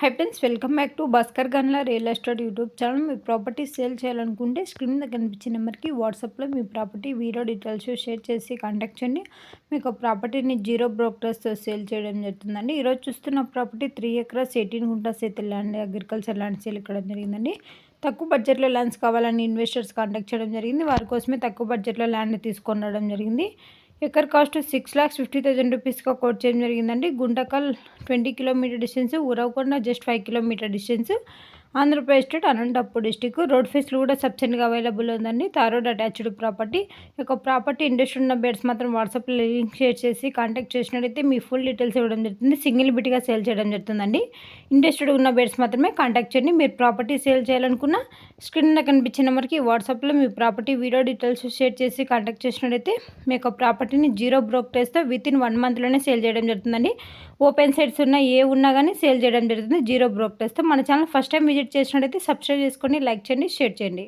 Hi friends, welcome back to Bhaskar గన్ల real estate YouTube channel. Me property sale చేయాలనుకుంటే screen మీద కనిపించే నెంబర్కి వాట్సాప్లో మీ ప్రాపర్టీ వీడియో డీటెయిల్స్ షేర్ చేసి కాంటాక్ట్ చేయండి. మీకు ప్రాపర్టీని జీరో బ్రోకర్స్తో సేల్ చేయడం జరుగుతుందండి. ఈరోజు చూస్తున్న ప్రాపర్టీ 3 acres 18 గుంటాస్ అయితే ల్యాండ్, అగ్రికల్చర్ ల్యాండ్ సేల్ ఇక్కడ జరిగిందండి. తక్కువ బడ్జెట్లో ల్యాండ్స్ కావాలని ఇన్వెస్టర్స్ కాంటాక్ట్ చేయడం జరిగింది. వారి కోసమే తక్కువ బడ్జెట్లో ల్యాండ్ తీసుకొని రావడం జరిగింది. ఎకర్ కాస్ట్ 6,50,000 రూపీస్గా కోట్ చేయడం జరిగిందండి. Guntakal 20 kilometre distance, Uravakonda just 5 kilometre distance, Andhra Pradesh state Anantapur district. Road ఫేస్లు కూడా సబ్సిడీగా అవైలబుల్ ఉందండి. Tar road attached property. ఒక ప్రాపర్టీ ఇంట్రెస్ట్ ఉన్న బెడ్స్ మాత్రం వాట్సాప్లో లింక్ షేర్ చేసి కాంటాక్ట్ చేసినట్టయితే మీ ఫుల్ డీటెయిల్స్ ఇవ్వడం జరుగుతుంది. సింగిల్ బిట్గా సేల్ చేయడం జరుగుతుందండి. ఇంట్రెస్టెడ్ ఉన్న బెడ్స్ మాత్రమే కాంటాక్ట్ చేయండి. మీరు ప్రాపర్టీ సేల్ చేయాలనుకున్న స్క్రీన్ మీద కనిపించే నెంబర్కి వాట్సాప్లో మీ ప్రాపర్టీ వీడియో డీటెయిల్స్ షేర్ చేసి కాంటాక్ట్ చేసినట్టయితే మీ యొక్క ప్రాపర్టీని జీరో బ్రోకరేజ్తో వితిన్ 1 monthలోనే సేల్ చేయడం జరుగుతుందండి. ఓపెన్ సైట్స్ ఉన్నా కానీ సేల్ చేయడం జరుగుతుంది జీరో బ్రోకరేజ్తో. మన ఛానల్ ఫస్ట్ టైం విజిట్ చేసినట్టయితే సబ్స్క్రైబ్ చేసుకోండి, లైక్ చేయండి, షేర్ చేయండి.